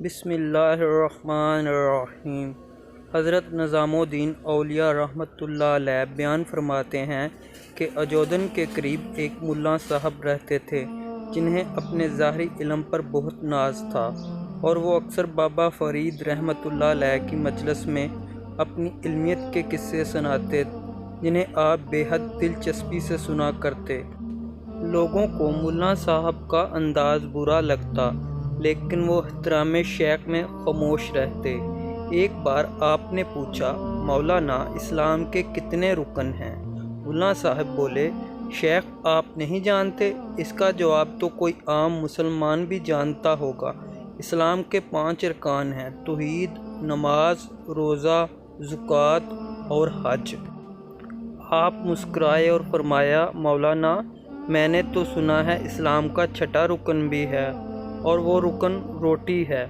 بسم اللہ الرحمن الرحیم۔ حضرت نظام الدین اولیاء رحمۃ اللہ علیہ بیان فرماتے ہیں کہ اجودن کے قریب ایک ملا صاحب رہتے تھے جنہیں اپنے ظاہری علم پر بہت ناز تھا، اور وہ اکثر بابا فرید رحمۃ اللہ علیہ کی مجلس میں اپنی علمیت کے قصے سناتے جنہیں آپ بے حد دلچسپی سے سنا کرتے۔ لوگوں کو ملا صاحب کا انداز برا لگتا، لیکن وہ احترام شیخ میں خاموش رہتے۔ ایک بار آپ نے پوچھا، مولانا اسلام کے کتنے رکن ہیں؟ ملا صاحب بولے، شیخ آپ نہیں جانتے؟ اس کا جواب تو کوئی عام مسلمان بھی جانتا ہوگا۔ اسلام کے 5 ارکان ہیں: توحید، نماز، روزہ، زکوٰۃ اور حج۔ آپ مسکرائے اور فرمایا، مولانا میں نے تو سنا ہے اسلام کا 6واں رکن بھی ہے، اور وہ رکن روٹی ہے۔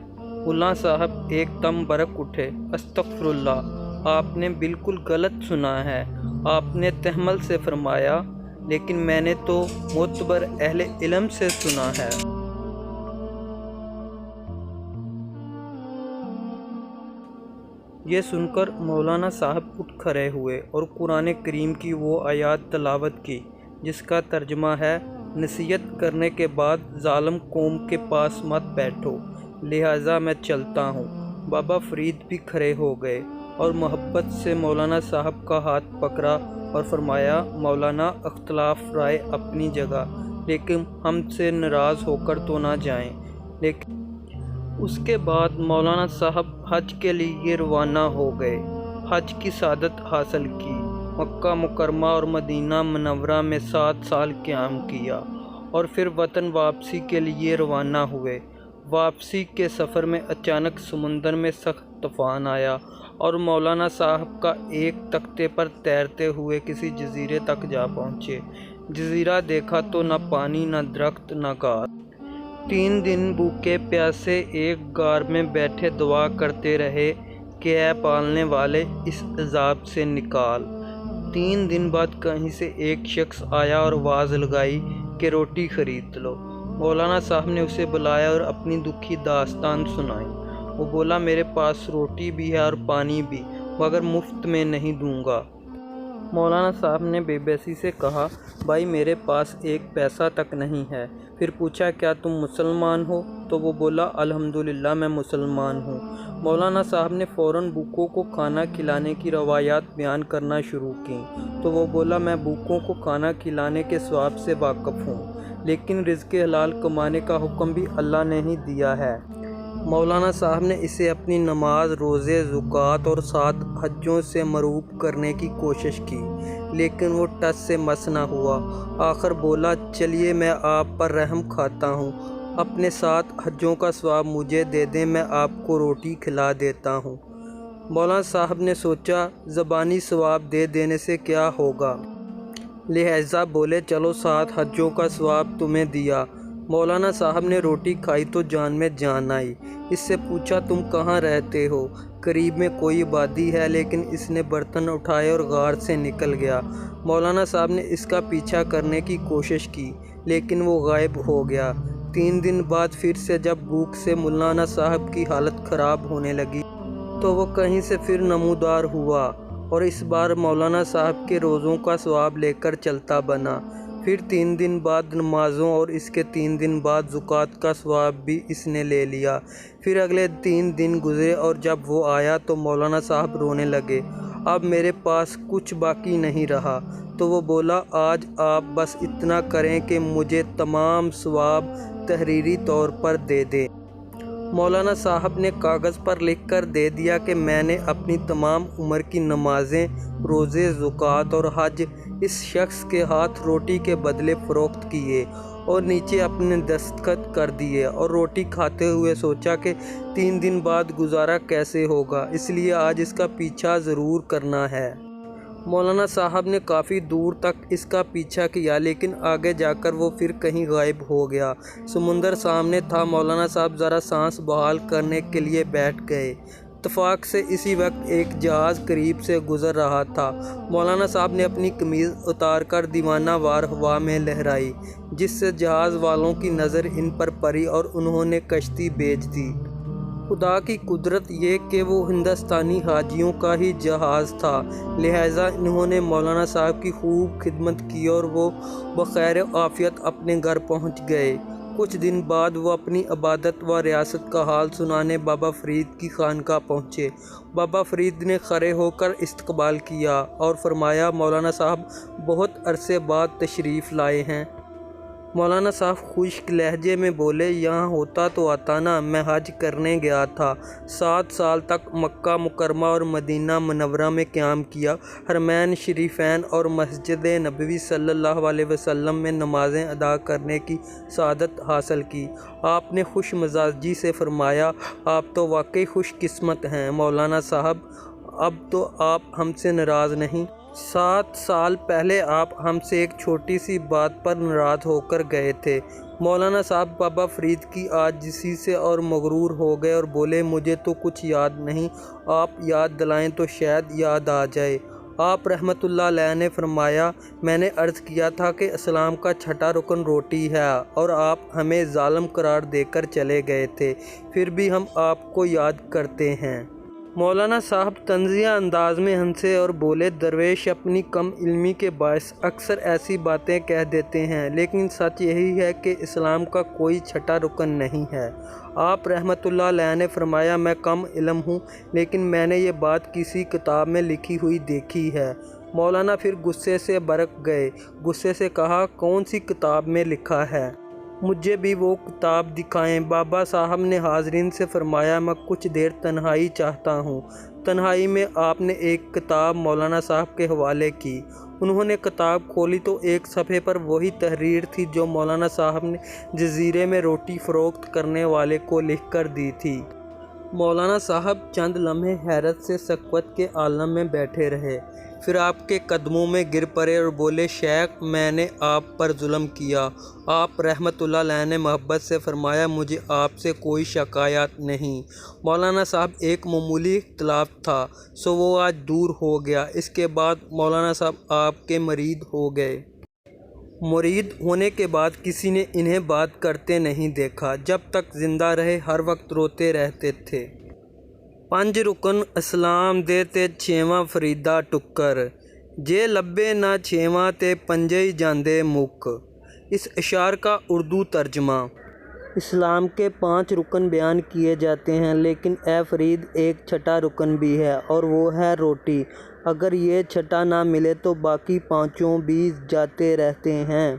ملا صاحب ایک دم برک اٹھے، استغفر اللہ، آپ نے بالکل غلط سنا ہے۔ آپ نے تحمل سے فرمایا، لیکن میں نے تو معتبر اہل علم سے سنا ہے۔ یہ سن کر مولانا صاحب اٹھ کھڑے ہوئے اور قرآن کریم کی وہ آیات تلاوت کی جس کا ترجمہ ہے، نصیحت کرنے کے بعد ظالم قوم کے پاس مت بیٹھو، لہٰذا میں چلتا ہوں۔ بابا فرید بھی کھڑے ہو گئے اور محبت سے مولانا صاحب کا ہاتھ پکڑا اور فرمایا، مولانا اختلاف رائے اپنی جگہ، لیکن ہم سے ناراض ہو کر تو نہ جائیں۔ لیکن اس کے بعد مولانا صاحب حج کے لیے روانہ ہو گئے، حج کی سعادت حاصل کی، مکہ مکرمہ اور مدینہ منورہ میں 7 سال قیام کیا، اور پھر وطن واپسی کے لیے روانہ ہوئے۔ واپسی کے سفر میں اچانک سمندر میں سخت طوفان آیا اور مولانا صاحب کا ایک تختے پر تیرتے ہوئے کسی جزیرے تک جا پہنچے۔ جزیرہ دیکھا تو نہ پانی، نہ درخت، نہ گھاس۔ 3 دن بھوکے پیاسے ایک غار میں بیٹھے دعا کرتے رہے کہ اے پالنے والے اس عذاب سے نکال۔ 3 دن بعد کہیں سے ایک شخص آیا اور آواز لگائی کہ روٹی خرید لو۔ مولانا صاحب نے اسے بلایا اور اپنی دکھی داستان سنائی۔ وہ بولا، میرے پاس روٹی بھی ہے اور پانی بھی، مگر مفت میں نہیں دوں گا۔ مولانا صاحب نے بے بسی سے کہا، بھائی میرے پاس 1 پیسہ تک نہیں ہے۔ پھر پوچھا، کیا تم مسلمان ہو؟ تو وہ بولا، الحمدللہ میں مسلمان ہوں۔ مولانا صاحب نے فوراً بھوکوں کو کھانا کھلانے کی روایات بیان کرنا شروع کیں تو وہ بولا، میں بھوکوں کو کھانا کھلانے کے ثواب سے واقف ہوں، لیکن رزق حلال کمانے کا حکم بھی اللہ نے ہی دیا ہے۔ مولانا صاحب نے اسے اپنی نماز، روزے، زکوٰۃ اور 7 حجوں سے مروب کرنے کی کوشش کی، لیکن وہ ٹس سے مس نہ ہوا۔ آخر بولا، چلیے میں آپ پر رحم کھاتا ہوں، اپنے 7 حجوں کا ثواب مجھے دے دیں، میں آپ کو روٹی کھلا دیتا ہوں۔ مولانا صاحب نے سوچا، زبانی ثواب دے دینے سے کیا ہوگا، لہٰذا بولے، چلو 7 حجوں کا ثواب تمہیں دیا۔ مولانا صاحب نے روٹی کھائی تو جان میں جان آئی۔ اس سے پوچھا، تم کہاں رہتے ہو؟ قریب میں کوئی آبادی ہے؟ لیکن اس نے برتن اٹھائے اور غار سے نکل گیا۔ مولانا صاحب نے اس کا پیچھا کرنے کی کوشش کی، لیکن وہ غائب ہو گیا۔ 3 دن بعد پھر سے جب بھوک سے مولانا صاحب کی حالت خراب ہونے لگی تو وہ کہیں سے پھر نمودار ہوا، اور اس بار مولانا صاحب کے روزوں کا ثواب لے کر چلتا بنا۔ پھر 3 دن بعد نمازوں اور اس کے 3 دن بعد زکوٰۃ کا ثواب بھی اس نے لے لیا۔ پھر اگلے 3 دن گزرے اور جب وہ آیا تو مولانا صاحب رونے لگے، اب میرے پاس کچھ باقی نہیں رہا۔ تو وہ بولا، آج آپ بس اتنا کریں کہ مجھے تمام ثواب تحریری طور پر دے دیں۔ مولانا صاحب نے کاغذ پر لکھ کر دے دیا کہ میں نے اپنی تمام عمر کی نمازیں، روزے، زکوٰۃ اور حج اس شخص کے ہاتھ روٹی کے بدلے فروخت کیے، اور نیچے اپنے دستخط کر دیے، اور روٹی کھاتے ہوئے سوچا کہ 3 دن بعد گزارا کیسے ہوگا، اس لیے آج اس کا پیچھا ضرور کرنا ہے۔ مولانا صاحب نے کافی دور تک اس کا پیچھا کیا، لیکن آگے جا کر وہ پھر کہیں غائب ہو گیا۔ سمندر سامنے تھا، مولانا صاحب ذرا سانس بحال کرنے کے لیے بیٹھ گئے۔ اتفاق سے اسی وقت ایک جہاز قریب سے گزر رہا تھا۔ مولانا صاحب نے اپنی قمیض اتار کر دیوانہ وار ہوا میں لہرائی، جس سے جہاز والوں کی نظر ان پر پڑی اور انہوں نے کشتی بھیج دی۔ خدا کی قدرت یہ کہ وہ ہندوستانی حاجیوں کا ہی جہاز تھا، لہٰذا انہوں نے مولانا صاحب کی خوب خدمت کی اور وہ بخیر عافیت اپنے گھر پہنچ گئے۔ کچھ دن بعد وہ اپنی عبادت و ریاست کا حال سنانے بابا فرید کی خانقاہ پہنچے۔ بابا فرید نے کھڑے ہو کر استقبال کیا اور فرمایا، مولانا صاحب بہت عرصے بعد تشریف لائے ہیں۔ مولانا صاحب خشک لہجے میں بولے، یہاں ہوتا تو آتا نا، میں حج کرنے گیا تھا۔ 7 سال تک مکہ مکرمہ اور مدینہ منورہ میں قیام کیا، حرمین شریفین اور مسجد نبوی صلی اللہ علیہ وسلم میں نمازیں ادا کرنے کی سعادت حاصل کی۔ آپ نے خوش مزاجی سے فرمایا، آپ تو واقعی خوش قسمت ہیں مولانا صاحب، اب تو آپ ہم سے ناراض نہیں۔ 7 سال پہلے آپ ہم سے ایک چھوٹی سی بات پر ناراض ہو کر گئے تھے۔ مولانا صاحب بابا فرید کی عاجزی سے اور مغرور ہو گئے اور بولے، مجھے تو کچھ یاد نہیں، آپ یاد دلائیں تو شاید یاد آ جائے۔ آپ رحمۃ اللہ علیہ نے فرمایا، میں نے عرض کیا تھا کہ اسلام کا چھٹا رکن روٹی ہے اور آپ ہمیں ظالم قرار دے کر چلے گئے تھے، پھر بھی ہم آپ کو یاد کرتے ہیں۔ مولانا صاحب طنزیہ انداز میں ہنسے اور بولے، درویش اپنی کم علمی کے باعث اکثر ایسی باتیں کہہ دیتے ہیں، لیکن سچ یہی ہے کہ اسلام کا کوئی چھٹا رکن نہیں ہے۔ آپ رحمۃ اللہ علیہ نے فرمایا، میں کم علم ہوں، لیکن میں نے یہ بات کسی کتاب میں لکھی ہوئی دیکھی ہے۔ مولانا پھر غصے سے برک گئے، غصے سے کہا، کون سی کتاب میں لکھا ہے؟ مجھے بھی وہ کتاب دکھائیں۔ بابا صاحب نے حاضرین سے فرمایا، میں کچھ دیر تنہائی چاہتا ہوں۔ تنہائی میں آپ نے ایک کتاب مولانا صاحب کے حوالے کی۔ انہوں نے کتاب کھولی تو ایک صفحے پر وہی تحریر تھی جو مولانا صاحب نے جزیرے میں روٹی فروخت کرنے والے کو لکھ کر دی تھی۔ مولانا صاحب چند لمحے حیرت سے سکوت کے عالم میں بیٹھے رہے، پھر آپ کے قدموں میں گر پڑے اور بولے، شیخ میں نے آپ پر ظلم کیا۔ آپ رحمۃ اللہ علیہ نے محبت سے فرمایا، مجھے آپ سے کوئی شکایت نہیں۔ مولانا صاحب ایک معمولی اختلاف تھا سو وہ آج دور ہو گیا۔ اس کے بعد مولانا صاحب آپ کے مرید ہو گئے۔ مرید ہونے کے بعد کسی نے انہیں بات کرتے نہیں دیکھا، جب تک زندہ رہے ہر وقت روتے رہتے تھے۔ 5 رکن اسلام دے تے 6واں فریدا ٹکر، جے لبے نہ 6واں تے 5 ہی جاندے مک۔ اس اشعار کا اردو ترجمہ۔ اسلام کے 5 رکن بیان کیے جاتے ہیں، لیکن اے فرید ایک چھٹا رکن بھی ہے اور وہ ہے روٹی۔ اگر یہ چھٹا نہ ملے تو باقی 5 بھی جاتے رہتے ہیں۔